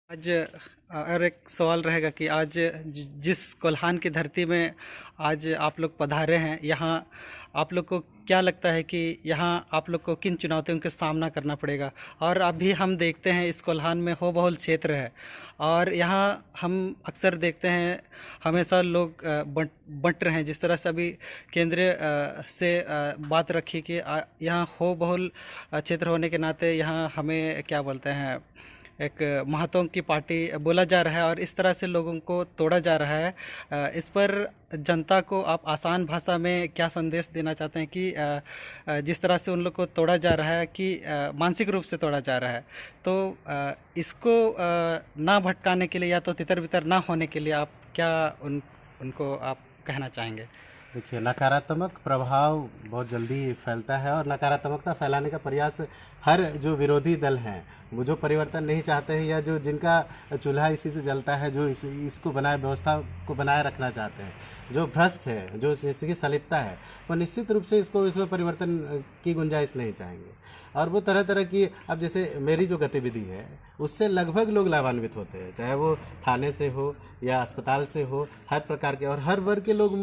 आज और एक सवाल रहेगा कि आज जिस कोल्हान की धरती में आज आप लोग पधारे हैं, यहाँ आप लोग को क्या लगता है कि यहाँ आप लोग को किन चुनौतियों का सामना करना पड़ेगा? और अभी हम देखते हैं इस कोल्हान में हो बहुल क्षेत्र है और यहाँ हम अक्सर देखते हैं हमेशा लोग बंट बंट रहे हैं। जिस तरह से अभी केंद्रीय से बात रखी कि यहाँ हो बहुल क्षेत्र होने के नाते यहाँ हमें क्या बोलते हैं, एक महतों की पार्टी बोला जा रहा है और इस तरह से लोगों को तोड़ा जा रहा है। इस पर जनता को आप आसान भाषा में क्या संदेश देना चाहते हैं कि जिस तरह से उन लोग को तोड़ा जा रहा है कि मानसिक रूप से तोड़ा जा रहा है, तो इसको ना भटकाने के लिए या तो तितर बितर ना होने के लिए आप क्या उनको आप कहना चाहेंगे? देखिए, नकारात्मक प्रभाव बहुत जल्दी फैलता है और नकारात्मकता फैलाने का प्रयास हर जो विरोधी दल हैं, वो जो परिवर्तन नहीं चाहते हैं या जो जिनका चूल्हा इसी से जलता है, जो इसको बनाए व्यवस्था को बनाए रखना चाहते हैं, जो भ्रष्ट है, जो इसकी सलिप्ता है, वो निश्चित रूप से इसमें परिवर्तन की गुंजाइश नहीं चाहेंगे। और वो तरह तरह की, अब जैसे मेरी जो गतिविधि है उससे लगभग लोग लाभान्वित होते हैं, चाहे वो थाने से हो या अस्पताल से हो, हर प्रकार के और हर वर्ग के लोग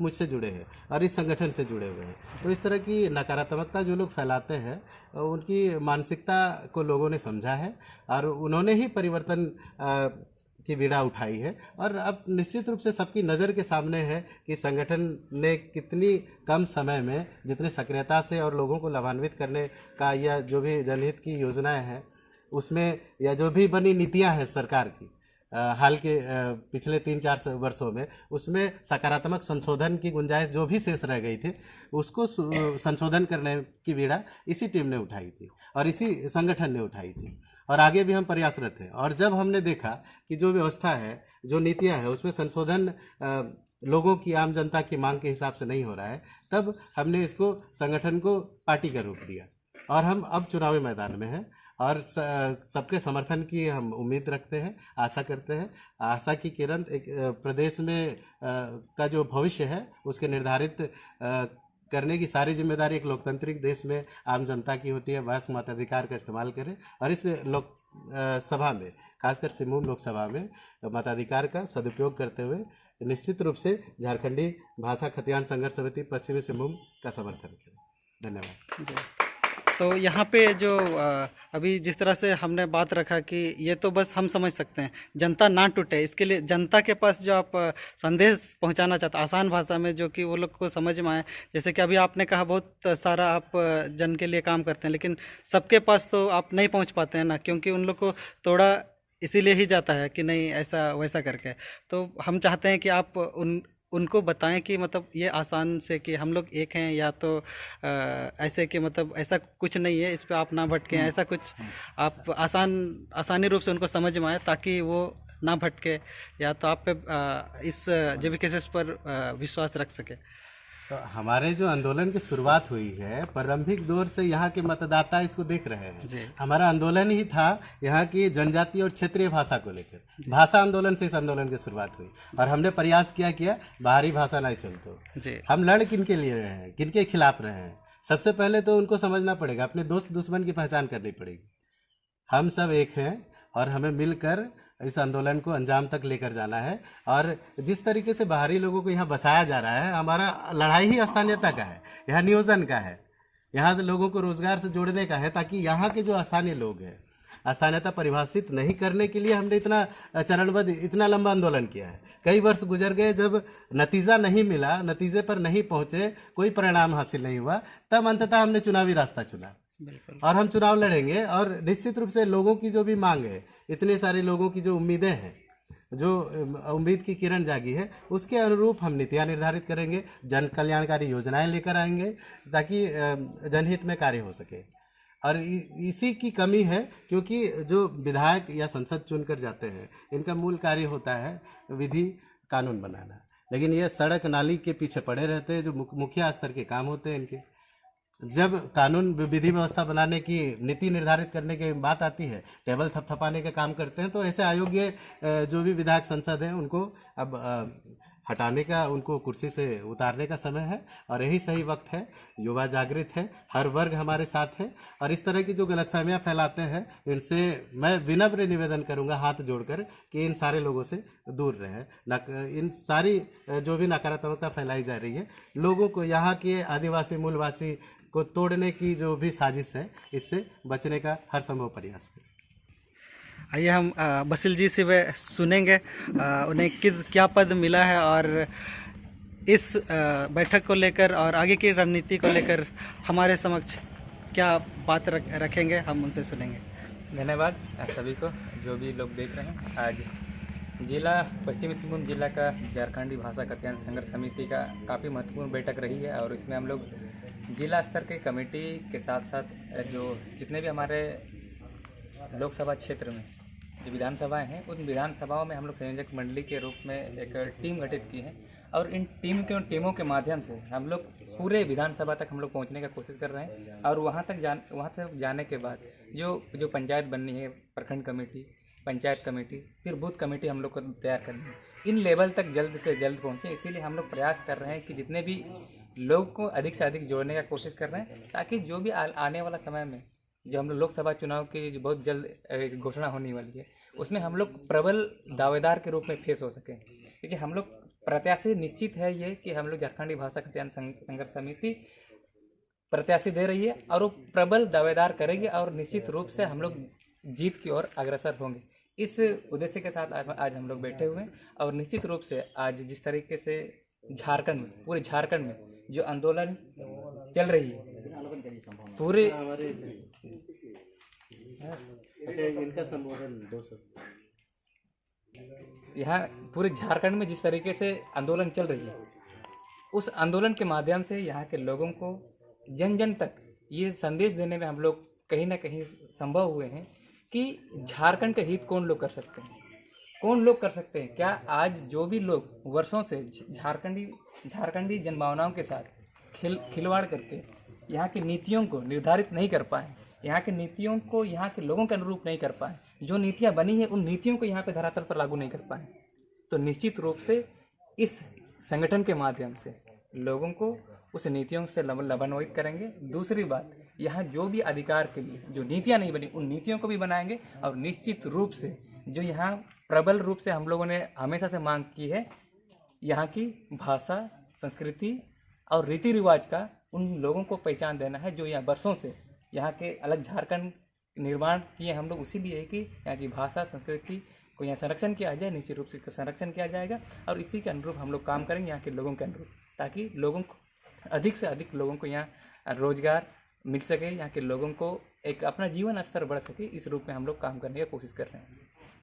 मुझसे जुड़े हैं और इस संगठन से जुड़े हुए हैं। तो इस तरह की नकारात्मकता जो लोग फैलाते हैं, उनकी मानसिकता को लोगों ने समझा है और उन्होंने ही परिवर्तन की बीड़ा उठाई है। और अब निश्चित रूप से सबकी नज़र के सामने है कि संगठन ने कितनी कम समय में जितनी सक्रियता से और लोगों को लाभान्वित करने का, या जो भी जनहित की योजनाएं हैं उसमें, या जो भी बनी नीतियां हैं सरकार की हाल के पिछले 3-4 वर्षों में, उसमें सकारात्मक संशोधन की गुंजाइश जो भी शेष रह गई थी उसको संशोधन करने की बीड़ा इसी टीम ने उठाई थी और इसी संगठन ने उठाई थी और आगे भी हम प्रयासरत हैं। और जब हमने देखा कि जो व्यवस्था है, जो नीतियां हैं, उसमें संशोधन लोगों की, आम जनता की मांग के हिसाब से नहीं हो रहा है, तब हमने इसको, संगठन को पार्टी का रूप दिया और हम अब चुनावी मैदान में हैं और सबके समर्थन की हम उम्मीद रखते हैं, आशा करते हैं। आशा की किरण एक प्रदेश में का जो भविष्य है उसके निर्धारित करने की सारी जिम्मेदारी एक लोकतांत्रिक देश में आम जनता की होती है। वयस्क मताधिकार का इस्तेमाल करें और इस लोक सभा में, खासकर सिमूम लोकसभा में मताधिकार का सदुपयोग करते हुए निश्चित रूप से झारखंडी भाषा खतियान संघर्ष समिति पश्चिमी सिमूम का समर्थन करें। धन्यवाद। तो यहाँ पे जो अभी जिस तरह से हमने बात रखा कि ये तो बस हम समझ सकते हैं, जनता ना टूटे इसके लिए जनता के पास जो आप संदेश पहुँचाना चाहते हैं आसान भाषा में, जो कि वो लोग को समझ में आए। जैसे कि अभी आपने कहा बहुत सारा आप जन के लिए काम करते हैं, लेकिन सबके पास तो आप नहीं पहुँच पाते हैं ना, क्योंकि उन लोग को थोड़ा इसीलिए ही जाता है कि नहीं ऐसा वैसा करके। तो हम चाहते हैं कि आप उनको बताएं कि मतलब ये आसान से कि हम लोग एक हैं, या तो ऐसे कि मतलब ऐसा कुछ नहीं है, इस पे आप ना भटकें, ऐसा कुछ आप आसानी रूप से उनको समझ में आए ताकि वो ना भटके, या तो आप पे इस जेबी केसेस पर विश्वास रख सके। तो हमारे जो आंदोलन की शुरुआत हुई है, प्रारंभिक दौर से यहाँ के मतदाता इसको देख रहे हैं। हमारा आंदोलन ही था यहाँ की जनजातीय और क्षेत्रीय भाषा को लेकर। भाषा आंदोलन से इस आंदोलन की शुरुआत हुई और हमने प्रयास किया बाहरी भाषा नहीं चलतो। हम लड़ किनके लिए रहे हैं, किनके खिलाफ रहे हैं? सबसे पहले तो उनको समझना पड़ेगा, अपने दोस्त दुश्मन की पहचान करनी पड़ेगी। हम सब एक हैं और हमें मिलकर इस आंदोलन को अंजाम तक लेकर जाना है। और जिस तरीके से बाहरी लोगों को यहाँ बसाया जा रहा है, हमारा लड़ाई ही स्थानीयता का है, यहाँ नियोजन का है, यहाँ से लोगों को रोजगार से जोड़ने का है, ताकि यहाँ के जो स्थानीय लोग हैं, स्थानीयता परिभाषित नहीं करने के लिए हमने इतना चरणबद्ध, इतना लंबा आंदोलन किया है। कई वर्ष गुजर गए, जब नतीजा नहीं मिला, नतीजे पर नहीं पहुंचे, कोई परिणाम हासिल नहीं हुआ, तब अंततः हमने चुनावी रास्ता चुना और हम चुनाव लड़ेंगे। और निश्चित रूप से लोगों की जो भी मांग है, इतने सारे लोगों की जो उम्मीदें हैं, जो उम्मीद की किरण जागी है, उसके अनुरूप हम नीतियां निर्धारित करेंगे, जन कल्याणकारी योजनाएं लेकर आएंगे ताकि जनहित में कार्य हो सके। और इसी की कमी है, क्योंकि जो विधायक या संसद चुनकर जाते हैं, इनका मूल कार्य होता है विधि कानून बनाना, लेकिन ये सड़क नाली के पीछे पड़े रहते हैं, जो मुखिया स्तर के काम होते हैं इनके। जब कानून विधि व्यवस्था बनाने की, नीति निर्धारित करने की बात आती है, टेबल थपथपाने का काम करते हैं। तो ऐसे अयोग्य जो भी विधायक संसद हैं, उनको अब हटाने का, उनको कुर्सी से उतारने का समय है और यही सही वक्त है। युवा जागृत है, हर वर्ग हमारे साथ है और इस तरह की जो गलतफहमियां फैलाते हैं इनसे मैं विनम्र निवेदन करूंगा हाथ जोड़कर कि इन सारे लोगों से दूर रहें। इन सारी जो भी नकारात्मकता फैलाई जा रही है, लोगों को, यहाँ के आदिवासी मूलवासी को तोड़ने की जो भी साजिश है, इससे बचने का हर संभव प्रयास करें। आइए हम बसिल जी से वह सुनेंगे उन्हें क्या पद मिला है और इस बैठक को लेकर और आगे की रणनीति को लेकर हमारे समक्ष क्या बात रखेंगे, हम उनसे सुनेंगे। धन्यवाद सभी को जो भी लोग देख रहे हैं। आज जिला पश्चिमी सिंहभूम जिला का झारखंडी भाषा कल्याण संघर्ष समिति का काफ़ी महत्वपूर्ण बैठक रही है और इसमें हम लोग जिला स्तर के कमेटी के साथ साथ जो जितने भी हमारे लोकसभा क्षेत्र में जो विधानसभाएं हैं, उन विधानसभाओं में हम लोग संयोजक मंडली के रूप में एक टीम गठित की है और इन टीमों के माध्यम से हम लोग पूरे विधानसभा तक हम लोग पहुंचने का कोशिश कर रहे हैं और वहां तक जाने के बाद जो पंचायत बननी है, प्रखंड कमेटी, पंचायत कमेटी, फिर बूथ कमेटी हम लोग को तैयार करनी है। इन लेवल तक जल्द से जल्द पहुँचे, इसीलिए हम लोग प्रयास कर रहे हैं कि जितने भी लोग को अधिक से अधिक जोड़ने का कोशिश कर रहे हैं ताकि जो भी आने वाला समय में जो हम लोग लोकसभा चुनाव की जो बहुत जल्द घोषणा होने वाली है, उसमें हम लोग प्रबल दावेदार के रूप में फेस हो सकें। क्योंकि हम लोग प्रत्याशी निश्चित है ये कि हम लोग झारखंडी भाषा कल्याण संघर्ष समिति प्रत्याशी दे रही है और वो प्रबल दावेदार करेगी और निश्चित रूप से हम लोग जीत की ओर अग्रसर होंगे। इस उद्देश्य के साथ आज हम लोग बैठे हुए हैं और निश्चित रूप से आज जिस तरीके से झारखंड में, पूरे झारखंड में जो आंदोलन चल रही है, पूरे इनका संबोधन यहाँ पूरे झारखंड में जिस तरीके से आंदोलन चल रही है, उस आंदोलन के माध्यम से यहाँ के लोगों को जन जन तक ये संदेश देने में हम लोग कहीं ना कहीं संभव हुए हैं कि झारखंड का हित कौन लोग कर सकते हैं, कौन लोग कर सकते हैं। क्या आज जो भी लोग वर्षों से झारखंडी जनभावनाओं के साथ खिलवाड़ करके यहाँ की नीतियों को निर्धारित नहीं कर पाए, यहाँ की नीतियों को यहाँ के लोगों के अनुरूप नहीं कर पाए, जो नीतियाँ बनी हैं उन नीतियों को यहाँ पे धरातल पर लागू नहीं कर पाए, तो निश्चित रूप से इस संगठन के माध्यम से लोगों को उस नीतियों से लाभान्वित करेंगे। दूसरी बात, यहाँ जो भी अधिकार के लिए जो नीतियाँ नहीं बनी उन नीतियों को भी बनाएंगे और निश्चित रूप से जो यहाँ प्रबल रूप से हम लोगों ने हमेशा से मांग की है, यहाँ की भाषा, संस्कृति और रीति रिवाज का उन लोगों को पहचान देना है जो यहाँ वर्षों से यहाँ के अलग झारखंड निर्माण किए हम लोग, उसी लिए है कि यहाँ की भाषा, संस्कृति को यहाँ संरक्षण किया जाए। निश्चित रूप से संरक्षण किया जाएगा और इसी के अनुरूप हम लोग काम करेंगे यहाँ के लोगों के अनुरूप, ताकि लोगों को अधिक से अधिक लोगों को यहाँ रोजगार मिल सके, यहाँ के लोगों को एक अपना जीवन स्तर बढ़ सके। इस रूप में हम लोग काम करने की कोशिश कर रहे हैं।